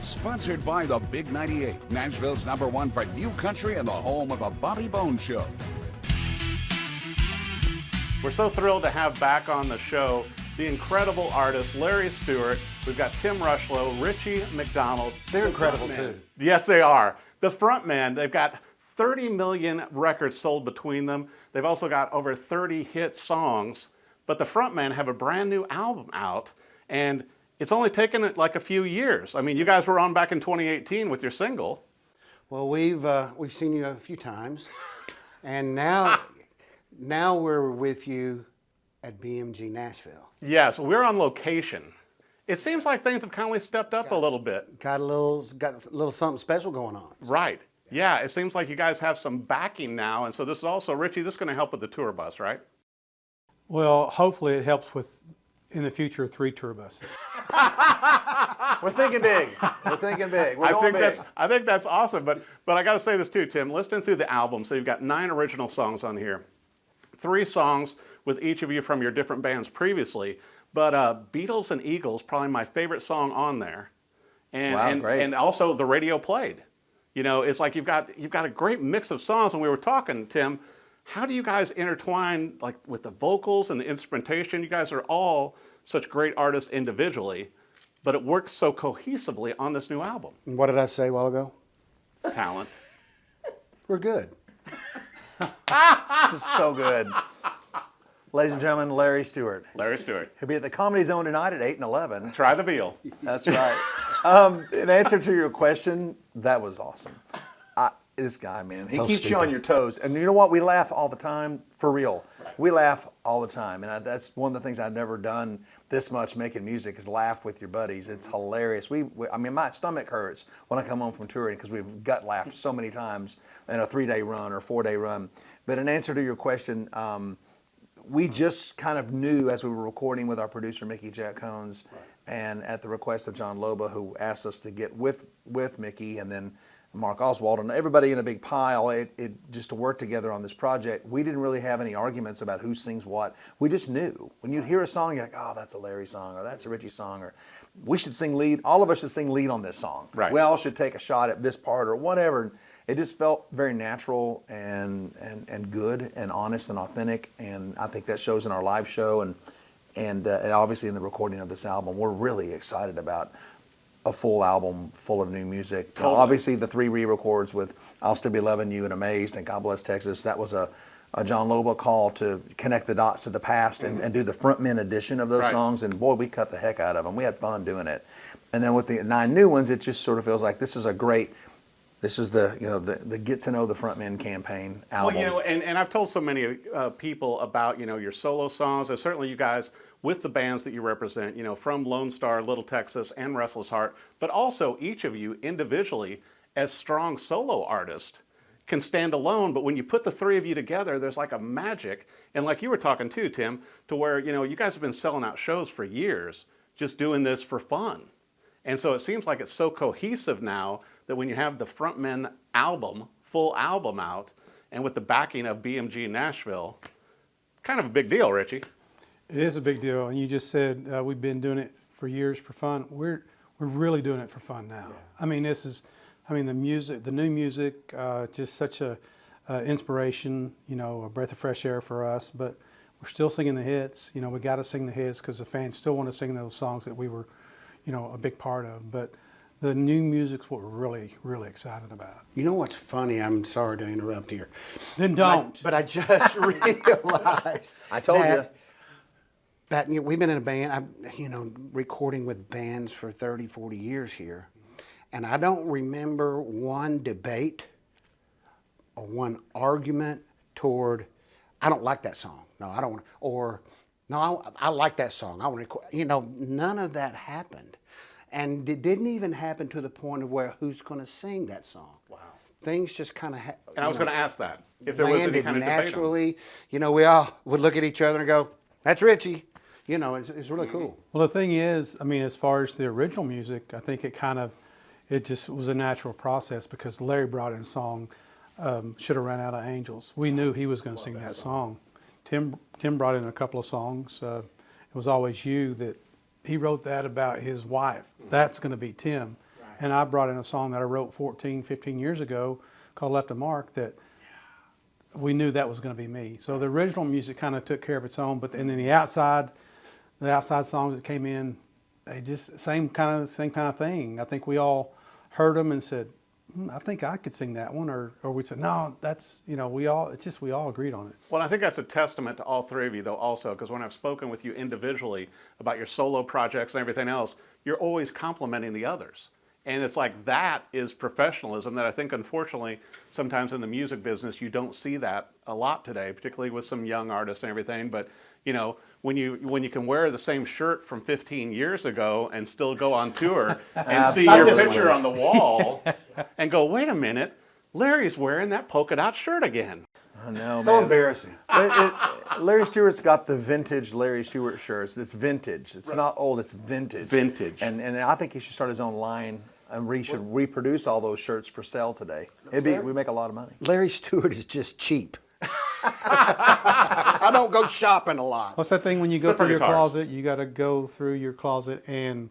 Sponsored by the Big 98, Nashville's #1 for new country and the home of the Bobby Bones Show. We're so thrilled to have back on the show the incredible artist Larry Stewart. We've got Tim Rushlow, Richie McDonald. They're incredible too. Yes, they are. The Frontmen, they've got 30 million records sold between them. They've also got over 30 hit songs. But the Frontmen have a brand new album out, and it's only taken like a few years. I mean, you guys were on back in 2018 with your single. Well, we've seen you a few times, and now we're with you at BMG Nashville. Yes, we're on location. It seems like things have kind of stepped up a little bit. Got a little something special going on. Right. Yeah, it seems like you guys have some backing now, and so this is also, Richie, this is going to help with the tour bus, right? Well, hopefully it helps with, in the future, 3 tour buses. We're thinking big. We're thinking big. We're going big. I think that's awesome. But I got to say this too, Tim. Listening through the album, so you've got 9 original songs on here, 3 songs with each of you from your different bands previously. But Beatles and Eagles, probably my favorite song on there, and great. And also the radio played. You know, it's like you've got a great mix of songs. When we were talking, Tim, how do you guys intertwine like with the vocals and the instrumentation? You guys are all such great artists individually, but it works so cohesively on this new album. And what did I say a while ago? Talent. We're good. This is so good. Ladies and gentlemen, Larry Stewart. Larry Stewart. He'll be at the Comedy Zone tonight at 8 and 11. Try the veal. That's right. In answer to your question, that was awesome. This guy, man, he keeps you on your toes. And you know what? We laugh all the time, for real. Right. We laugh all the time. And that's one of the things I've never done this much making music is laugh with your buddies. It's hilarious. I mean, my stomach hurts when I come home from touring because we've gut laughed so many times in a 3-day run or 4-day run. But in answer to your question, we just kind of knew as we were recording with our producer, Mickey Jack Cones, and at the request of John Loba, who asked us to get with Mickey and then Mark Oswald and everybody in a big pile, it just to work together on this project. We didn't really have any arguments about who sings what. We just knew. When you'd hear a song, you're like, oh, that's a Larry song, or that's a Richie song, or we should sing lead. All of us should sing lead on this song. Right. We all should take a shot at this part or whatever. It just felt very natural and good and honest and authentic, and I think that shows in our live show and obviously in the recording of this album. We're really excited about a full album full of new music. Totally. Obviously the 3 re-records with I'll Still Be Loving You and Amazed and God Bless Texas, that was a John Loba call to connect the dots to the past and do the Frontmen edition of those songs, and boy, we cut the heck out of them. We had fun doing it. And then with the 9 new ones, it just sort of feels like this is the Get to Know the Frontmen campaign album. Well, and I've told so many people about, your solo songs, and certainly you guys with the bands that you represent, from Lonestar, Little Texas, and Restless Heart, but also each of you individually as strong solo artists can stand alone, but when you put the 3 of you together, there's like a magic, and like you were talking too, Tim, to where, you guys have been selling out shows for years, just doing this for fun. And so it seems like it's so cohesive now that when you have the Frontmen album, full album out, and with the backing of BMG Nashville, kind of a big deal, Richie. It is a big deal, and you just said we've been doing it for years for fun. We're really doing it for fun now. Yeah. I mean, the music, the new music, just such a inspiration. A breath of fresh air for us. But we're still singing the hits. We got to sing the hits because the fans still want to sing those songs that we were, a big part of. But the new music's what we're really, really excited about. You know what's funny? I'm sorry to interrupt here. Then don't. But I just realized I told you. That we've been in a band, I'm recording with bands for 30, 40 years here, and I don't remember one debate or one argument toward, I don't like that song. No, I don't want, or no, I like that song. I want to record. None of that happened, and it didn't even happen to the point of where who's going to sing that song. Wow. Things just kind of. And I was going to ask that if there was any kind of naturally, debate. We all would look at each other and go, "That's Richie." It's really cool. Well, the thing is, as far as the original music, I think it just was a natural process because Larry brought in a song, Should Have Run Out of Angels. We knew he was going to sing that song. Tim brought in a couple of songs. It was Always You that he wrote that about his wife. That's going to be Tim. And I brought in a song that I wrote 14, 15 years ago called Left a Mark that we knew that was going to be me. So the original music kind of took care of its own, but and then the outside songs that came in, they just same kind of thing. I think we all heard them and said, I think I could sing that one, or we said, no, that's, we all agreed on it. Well, I think that's a testament to all three of you, though, also, because when I've spoken with you individually about your solo projects and everything else, you're always complimenting the others. And it's like that is professionalism that I think, unfortunately, sometimes in the music business, you don't see that a lot today, particularly with some young artists and everything. But, when you can wear the same shirt from 15 years ago and still go on tour and see your picture on the wall and go, wait a minute, Larry's wearing that polka dot shirt again. I know, So man. embarrassing. Larry Stewart's got the vintage Larry Stewart shirts. It's vintage. It's not old. It's vintage. Vintage. And I think he should start his own line, and we should reproduce all those shirts for sale today. We make a lot of money. Larry Stewart is just cheap. I don't go shopping a lot. What's that thing when you go Except for through your guitars. closet, you got to go through your closet and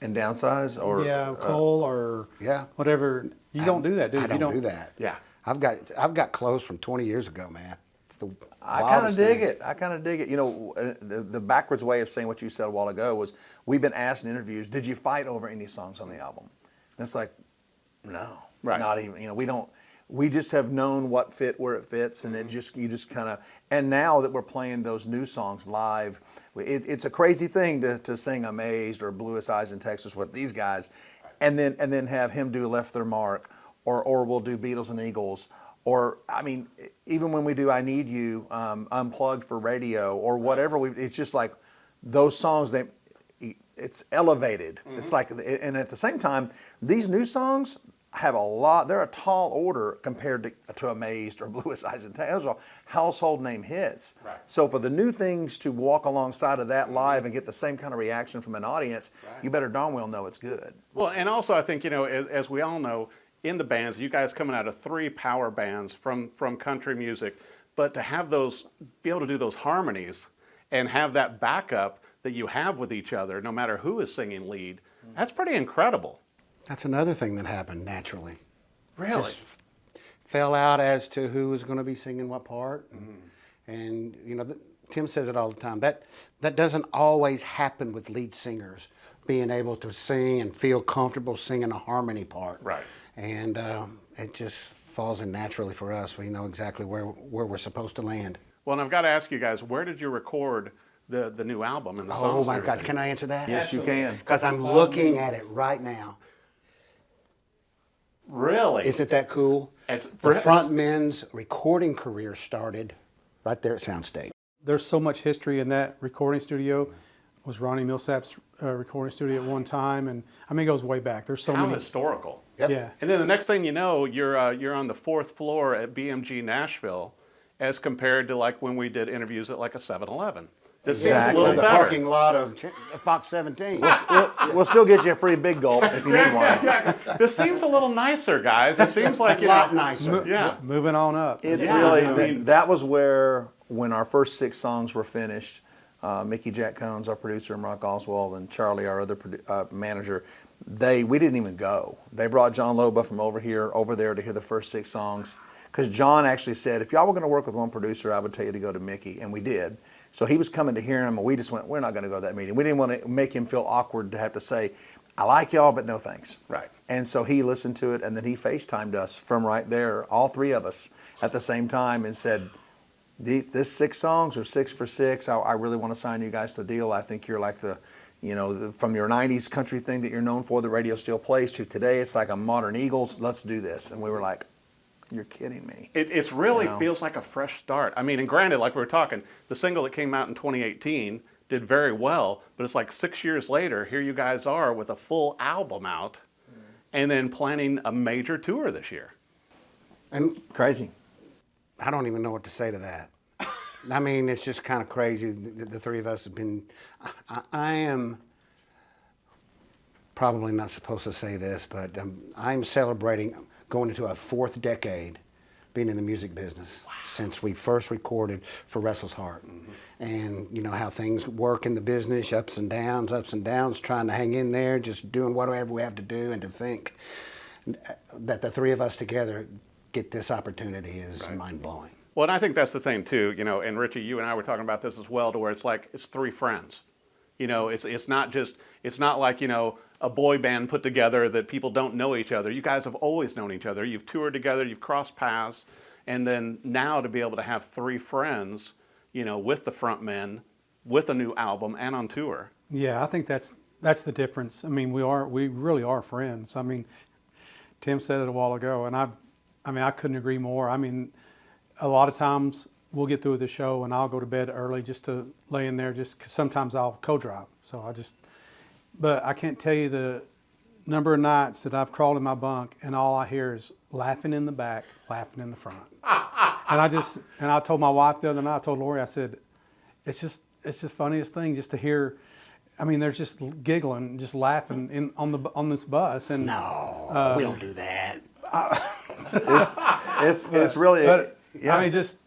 And downsize or coal or whatever. You don't do that, do you? I You don't do that. Yeah. I've got clothes from 20 years ago, man. It's the I kind of dig it. I kind of dig it. The backwards way of saying what you said a while ago was we've been asked in interviews, did you fight over any songs on the album? And it's like, no, Right. not even. We don't. We just have known what fit where it fits, and you just kind of. And now that we're playing those new songs live, it's a crazy thing to sing "Amazed" or "Bluest Eyes in Texas" with these guys, and then have him do "Left Their Mark," or we'll do Beatles and Eagles. Or, I mean, even when we do I Need You unplugged for radio or whatever, it's just like those songs, it's elevated. It's like, and at the same time, these new songs have they're a tall order compared to Amazed or Bluest Eyes in Texas. Those are household name hits. Right. So for the new things to walk alongside of that live and get the same kind of reaction from an audience, you better darn well know it's good. Well, and also I think, as we all know, in the bands, you guys coming out of 3 power bands from country music, but to have be able to do those harmonies and have that backup that you have with each other, no matter who is singing lead, that's pretty incredible. That's another thing that happened naturally. Really? Just fell out as to who was going to be singing what part. And Tim says it all the time. That doesn't always happen with lead singers, being able to sing and feel comfortable singing a harmony part. Right. And it just falls in naturally for us. We know exactly where we're supposed to land. Well, and I've got to ask you guys, where did you record the new album and the songs? Oh and my God, everything? can I answer that? Yes, you can. Because I'm looking at it right now. Really? Isn't that cool? It's- The Frontmen's recording career started right there at Soundstage. There's so much history in that recording studio. It was Ronnie Millsap's recording studio at one time, and I mean it goes way back. There's so How many. historical. Yep. Yeah. And then the next thing you know, you're on the 4th floor at BMG Nashville, as compared to like when we did interviews at like a 7-Eleven. This seems a Exactly. little The better. parking lot of Fox 17. We'll still get you a free big gulp if you need one. This seems a little nicer, guys. It seems like a lot nicer. Yeah. Moving on up. It Yeah, really, I mean- that was where, when our first 6 songs were finished, Mickey Jack Cones, our producer, and Mark Oswald, and Charlie, our other manager, we didn't even go. They brought John Loba from over there to hear the first 6 songs. Because John actually said, if y'all were going to work with one producer, I would tell you to go to Mickey, and we did. So he was coming to hear him, and we just went, we're not going to go to that meeting. We didn't want to make him feel awkward to have to say, I like y'all, but no thanks. Right. And so he listened to it, and then he FaceTimed us from right there, all 3 of us at the same time, and said, this 6 songs are 6 for 6. I really want to sign you guys to a deal. I think you're like from your 90s country thing that you're known for, the radio still plays, to today it's like a modern Eagles. Let's do this. And we were like, you're kidding me. It's really feels like a fresh start. I mean, and granted, like we were talking, the single that came out in 2018 did very well, but it's like 6 years later, here you guys are with a full album out, and then planning a major tour this year. And Crazy. I don't even know what to say to that. I mean, it's just kind of crazy. The 3 of us have been. I am probably not supposed to say this, but I'm celebrating going into a 4th decade being in the music business since we first recorded for Restless Heart. And you know how things work in the business, ups and downs, trying to hang in there, just doing whatever we have to do, and to think that the three of us together get this opportunity is mind-blowing. Well, and I think that's the thing too, you know, and Richie, you and I were talking about this as well, to where it's like, it's three friends. You know, it's not like, you know, a boy band put together that people don't know each other. You guys have always known each other. You've toured together, you've crossed paths, and then now to be able to have three friends, you know, with the Frontmen, with a new album and on tour. Yeah, I think that's the difference. I mean, we really are friends. I mean, Tim said it a while ago, and I couldn't agree more. I mean, a lot of times we'll get through the show and I'll go to bed early just to lay in there, just 'cause sometimes I'll co-drive. But I can't tell you the number of nights that I've crawled in my bunk and all I hear is laughing in the back, laughing in the front. And I told my wife the other night, I told Lori, I said, it's the funniest thing just to hear. I mean, there's just giggling, just laughing on this bus. And No, we don't do that. It's really. But yeah. I mean, just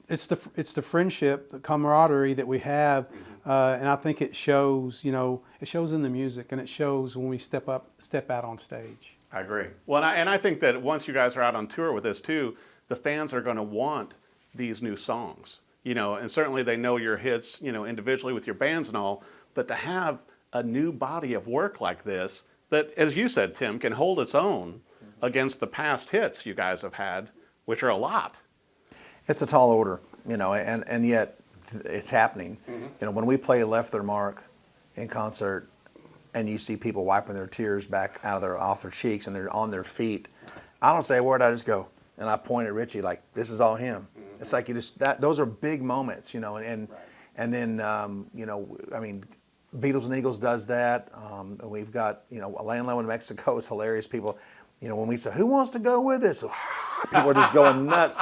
it's the friendship, the camaraderie that we have, and I think it shows. You know, it shows in the music, and it shows when we step out on stage. I agree. Well, and I think that once you guys are out on tour with this too, the fans are going to want these new songs. You know, and certainly they know your hits, you know, individually with your bands and all, but to have a new body of work like this that, as you said, Tim, can hold its own against the past hits you guys have had, which are a lot. It's a tall order, you know, and yet it's happening. You know, when we play Left Their Mark in concert and you see people wiping their tears back off their cheeks and they're on their feet, I don't say a word, I just go. And I point at Richie like, this is all him. It's like those are big moments, you know, and then, you know, I mean, Beatles and Eagles does that. We've got, you know, Land Low in Mexico is hilarious. People, you know, when we say, who wants to go with us? People are just going nuts.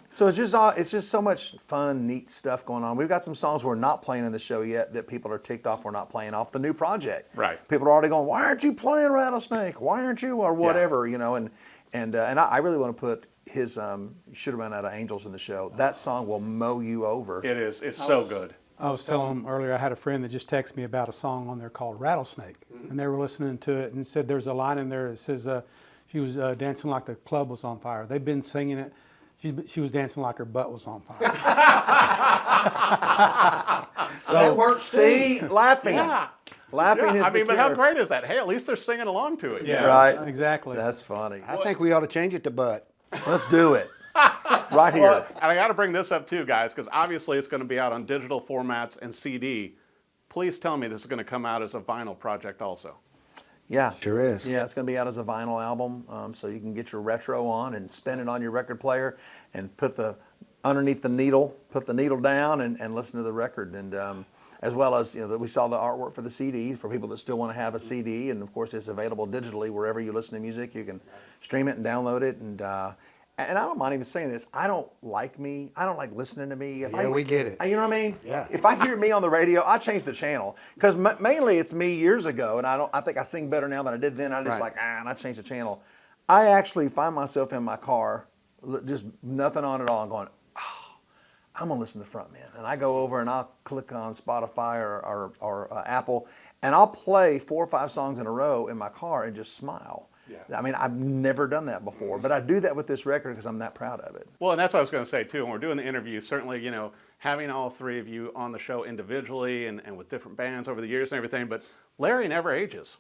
So it's just so much fun, neat stuff going on. We've got some songs we're not playing in the show yet that people are ticked off we're not playing off the new project. Right. People are already going, why aren't you playing Rattlesnake? Why aren't you? Or whatever, you know, and I really want to put his Should Have Run Out of Angels in the show. That song will mow you over. It is. It's so good. I was telling them earlier, I had a friend that just texted me about a song on there called Rattlesnake, and they were listening to it and said there's a line in there that says she was dancing like the club was on fire. They've been singing it. She was dancing like her butt was on fire. That works. See, laughing. Yeah. Laughing is I mean, the but how cure. great is that? Hey, at least they're singing along to it. Yeah, Right. exactly. That's funny. I think we ought to change it to butt. Let's do it. Right here. And I got to bring this up too, guys, because obviously it's going to be out on digital formats and CD. Please tell me this is going to come out as a vinyl project also. Yeah. Sure is. Yeah, it's going to be out as a vinyl album, so you can get your retro on and spin it on your record player and put underneath the needle, put the needle down and listen to the record. And as well as, you know, we saw the artwork for the CD for people that still want to have a CD. And of course, it's available digitally wherever you listen to music. You can stream it and download it. And I don't mind even saying this. I don't like listening to me. Yeah, we get it. You know what I mean? Yeah. If I hear me on the radio, I change the channel because mainly it's me years ago, and I think I sing better now than I did then. I just and I change the channel. I actually find myself in my car, just nothing on at all, and going, oh, I'm gonna listen to Frontmen, and I go over and I'll click on Spotify or Apple, and I'll play 4 or 5 songs in a row in my car and just smile. Yeah. I mean, I've never done that before, but I do that with this record because I'm that proud of it. Well, and that's what I was going to say too. When we're doing the interview, certainly, you know, having all three of you on the show individually and with different bands over the years and everything, but Larry never ages.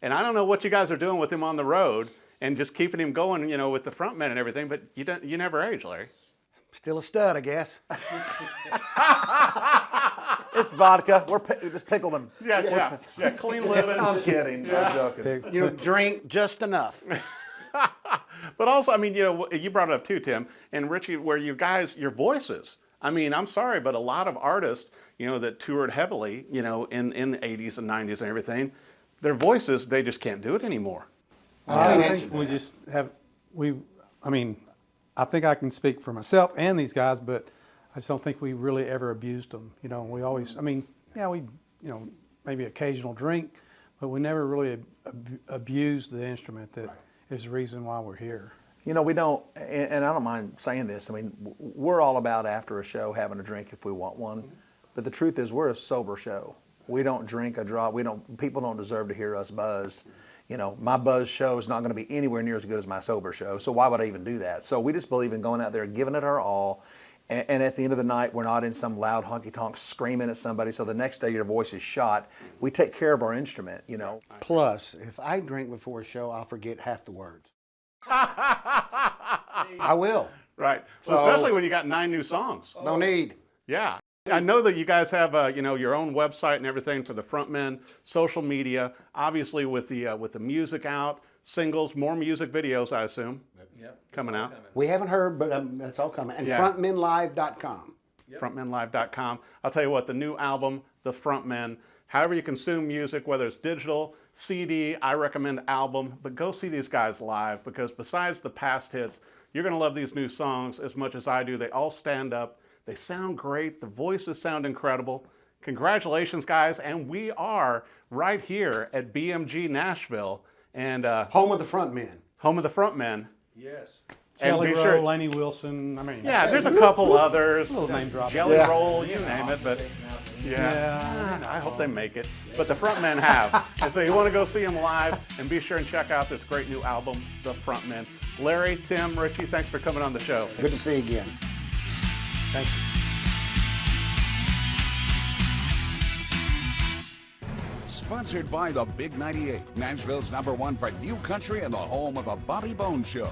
And I don't know what you guys are doing with him on the road and just keeping him going, you know, with the Frontmen and everything, but you never age, Larry. Still a stud, I guess. It's vodka. We just pickled him. Yeah, clean living. I'm kidding. I'm joking. You know, drink just enough. But also, I mean, you know, you brought it up too, Tim, and Richie, where you guys, your voices. I mean, I'm sorry, but a lot of artists, you know, that toured heavily, you know, in the 80s and 90s and everything, their voices, they just can't do it anymore. I think we just have, I mean, I think I can speak for myself and these guys, but I just don't think we really ever abused them. You know, we always, I mean, yeah, we, you know, maybe occasional drink, but we never really abused the instrument that is the reason why we're here. You know, we don't, and I don't mind saying this. I mean, we're all about after a show having a drink if we want one. But the truth is, we're a sober show. We don't drink a drop. People don't deserve to hear us buzzed. You know, my buzz show is not going to be anywhere near as good as my sober show. So why would I even do that? So we just believe in going out there, giving it our all. And at the end of the night, we're not in some loud honky-tonk screaming at somebody. So the next day your voice is shot. We take care of our instrument, you know. Plus, if I drink before a show, I'll forget half the words. I will. Right. Well, So- especially when you got 9 new songs. No need. Yeah. I know that you guys have, your own website and everything for the Frontmen, social media, obviously with the music out, singles, more music videos, I assume, coming out. We haven't heard, but that's all coming. And Yeah. frontmenlive.com. Frontmenlive.com. I'll tell you what, the new album, The Frontmen, however you consume music, whether it's digital, CD, I recommend album, but go see these guys live because besides the past hits, you're going to love these new songs as much as I do. They all stand up. They sound great. The voices sound incredible. Congratulations, guys. And we are right here at BMG Nashville and Home of the Frontmen. home of the Frontmen. Yes. And Jelly be Roll, sure- Laney Wilson. I mean, Yeah, there's a couple others. Little name drop. Jelly Yeah. Roll, you name it, but yeah, I hope they make it. But the Frontmen have. And so you want to go see them live and be sure and check out this great new album, The Frontmen. Larry, Tim, Richie, thanks for coming on the show. Good to see you again. Thank you. Sponsored by the Big 98, Nashville's #1 for new country and the home of the Bobby Bones Show.